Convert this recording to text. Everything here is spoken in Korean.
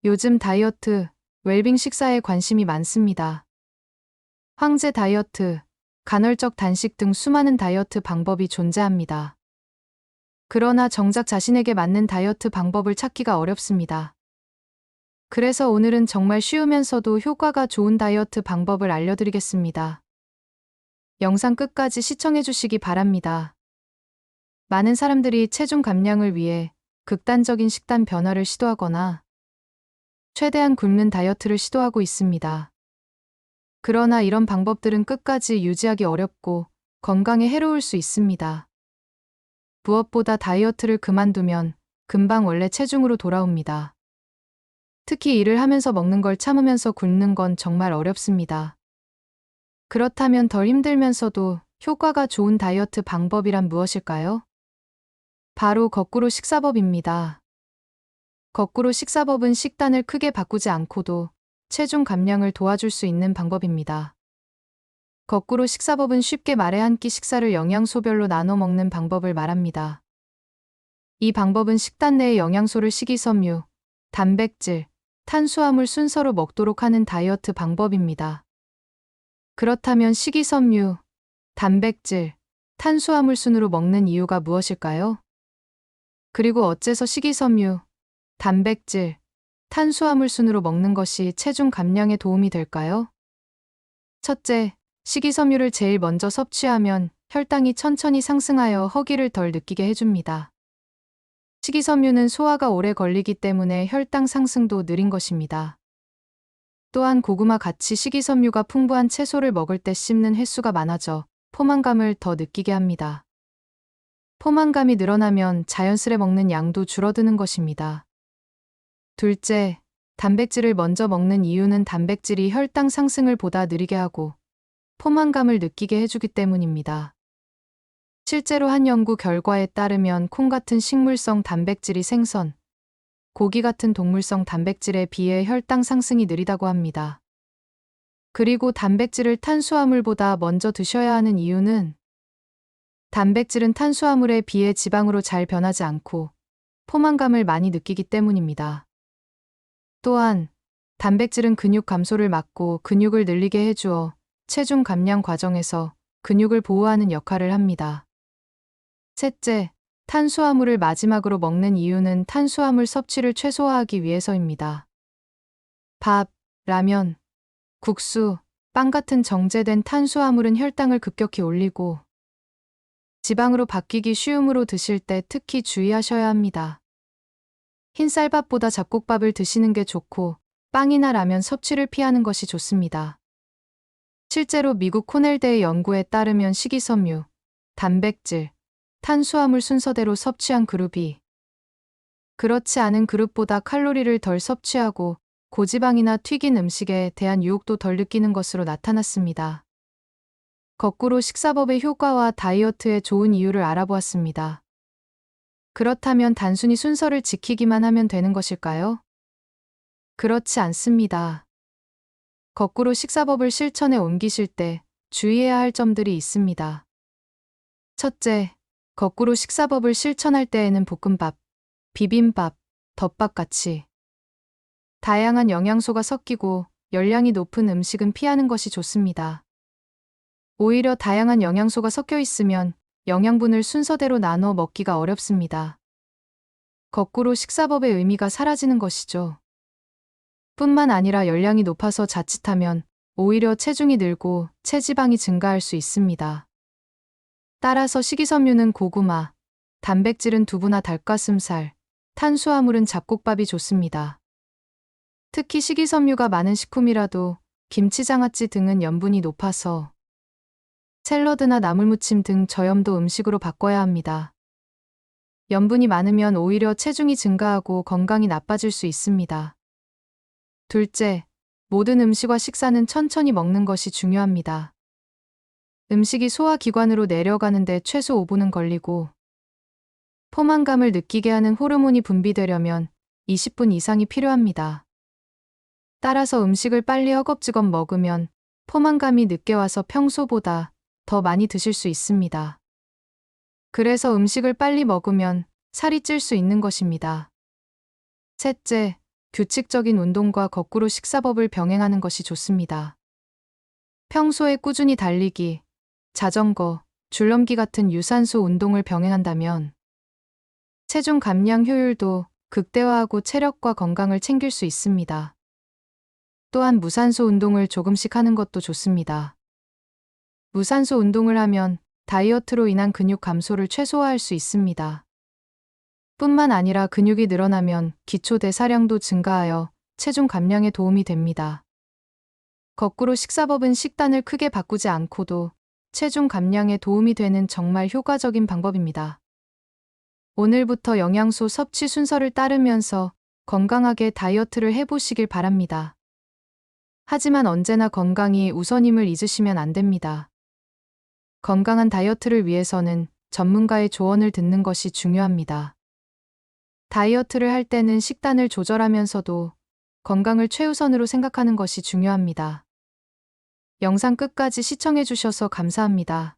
요즘 다이어트, 웰빙 식사에 관심이 많습니다. 황제 다이어트, 간헐적 단식 등 수많은 다이어트 방법이 존재합니다. 그러나 정작 자신에게 맞는 다이어트 방법을 찾기가 어렵습니다. 그래서 오늘은 정말 쉬우면서도 효과가 좋은 다이어트 방법을 알려드리겠습니다. 영상 끝까지 시청해 주시기 바랍니다. 많은 사람들이 체중 감량을 위해 극단적인 식단 변화를 시도하거나 최대한 굶는 다이어트를 시도하고 있습니다. 그러나 이런 방법들은 끝까지 유지하기 어렵고 건강에 해로울 수 있습니다. 무엇보다 다이어트를 그만두면 금방 원래 체중으로 돌아옵니다. 특히 일을 하면서 먹는 걸 참으면서 굶는 건 정말 어렵습니다. 그렇다면 덜 힘들면서도 효과가 좋은 다이어트 방법이란 무엇일까요? 바로 거꾸로 식사법입니다. 거꾸로 식사법은 식단을 크게 바꾸지 않고도 체중 감량을 도와줄 수 있는 방법입니다. 거꾸로 식사법은 쉽게 말해 한 끼 식사를 영양소별로 나눠 먹는 방법을 말합니다. 이 방법은 식단 내의 영양소를 식이섬유, 단백질, 탄수화물 순서로 먹도록 하는 다이어트 방법입니다. 그렇다면 식이섬유, 단백질, 탄수화물 순으로 먹는 이유가 무엇일까요? 그리고 어째서 식이섬유, 단백질, 탄수화물 순으로 먹는 것이 체중 감량에 도움이 될까요? 첫째, 식이섬유를 제일 먼저 섭취하면 혈당이 천천히 상승하여 허기를 덜 느끼게 해줍니다. 식이섬유는 소화가 오래 걸리기 때문에 혈당 상승도 느린 것입니다. 또한 고구마 같이 식이섬유가 풍부한 채소를 먹을 때 씹는 횟수가 많아져 포만감을 더 느끼게 합니다. 포만감이 늘어나면 자연스레 먹는 양도 줄어드는 것입니다. 둘째, 단백질을 먼저 먹는 이유는 단백질이 혈당 상승을 보다 느리게 하고 포만감을 느끼게 해주기 때문입니다. 실제로 한 연구 결과에 따르면 콩 같은 식물성 단백질이 생선, 고기 같은 동물성 단백질에 비해 혈당 상승이 느리다고 합니다. 그리고 단백질을 탄수화물보다 먼저 드셔야 하는 이유는 단백질은 탄수화물에 비해 지방으로 잘 변하지 않고 포만감을 많이 느끼기 때문입니다. 또한 단백질은 근육 감소를 막고 근육을 늘리게 해주어 체중 감량 과정에서 근육을 보호하는 역할을 합니다. 셋째, 탄수화물을 마지막으로 먹는 이유는 탄수화물 섭취를 최소화하기 위해서입니다. 밥, 라면, 국수, 빵 같은 정제된 탄수화물은 혈당을 급격히 올리고 지방으로 바뀌기 쉬우므로 드실 때 특히 주의하셔야 합니다. 흰쌀밥보다 잡곡밥을 드시는 게 좋고 빵이나 라면 섭취를 피하는 것이 좋습니다. 실제로 미국 코넬대의 연구에 따르면 식이섬유, 단백질, 탄수화물 순서대로 섭취한 그룹이 그렇지 않은 그룹보다 칼로리를 덜 섭취하고 고지방이나 튀긴 음식에 대한 유혹도 덜 느끼는 것으로 나타났습니다. 거꾸로 식사법의 효과와 다이어트에 좋은 이유를 알아보았습니다. 그렇다면 단순히 순서를 지키기만 하면 되는 것일까요? 그렇지 않습니다. 거꾸로 식사법을 실천에 옮기실 때 주의해야 할 점들이 있습니다. 첫째, 거꾸로 식사법을 실천할 때에는 볶음밥, 비빔밥, 덮밥같이 다양한 영양소가 섞이고 열량이 높은 음식은 피하는 것이 좋습니다. 오히려 다양한 영양소가 섞여 있으면 영양분을 순서대로 나눠 먹기가 어렵습니다. 거꾸로 식사법의 의미가 사라지는 것이죠. 뿐만 아니라 열량이 높아서 자칫하면 오히려 체중이 늘고 체지방이 증가할 수 있습니다. 따라서 식이섬유는 고구마, 단백질은 두부나 닭가슴살, 탄수화물은 잡곡밥이 좋습니다. 특히 식이섬유가 많은 식품이라도 김치, 장아찌 등은 염분이 높아서 샐러드나 나물무침 등 저염도 음식으로 바꿔야 합니다. 염분이 많으면 오히려 체중이 증가하고 건강이 나빠질 수 있습니다. 둘째, 모든 음식과 식사는 천천히 먹는 것이 중요합니다. 음식이 소화기관으로 내려가는데 최소 5분은 걸리고 포만감을 느끼게 하는 호르몬이 분비되려면 20분 이상이 필요합니다. 따라서 음식을 빨리 허겁지겁 먹으면 포만감이 늦게 와서 평소보다 더 많이 드실 수 있습니다. 그래서 음식을 빨리 먹으면 살이 찔 수 있는 것입니다. 셋째, 규칙적인 운동과 거꾸로 식사법을 병행하는 것이 좋습니다. 평소에 꾸준히 달리기, 자전거, 줄넘기 같은 유산소 운동을 병행한다면 체중 감량 효율도 극대화하고 체력과 건강을 챙길 수 있습니다. 또한 무산소 운동을 조금씩 하는 것도 좋습니다. 무산소 운동을 하면 다이어트로 인한 근육 감소를 최소화할 수 있습니다. 뿐만 아니라 근육이 늘어나면 기초 대사량도 증가하여 체중 감량에 도움이 됩니다. 거꾸로 식사법은 식단을 크게 바꾸지 않고도 체중 감량에 도움이 되는 정말 효과적인 방법입니다. 오늘부터 영양소 섭취 순서를 따르면서 건강하게 다이어트를 해보시길 바랍니다. 하지만 언제나 건강이 우선임을 잊으시면 안 됩니다. 건강한 다이어트를 위해서는 전문가의 조언을 듣는 것이 중요합니다. 다이어트를 할 때는 식단을 조절하면서도 건강을 최우선으로 생각하는 것이 중요합니다. 영상 끝까지 시청해 주셔서 감사합니다.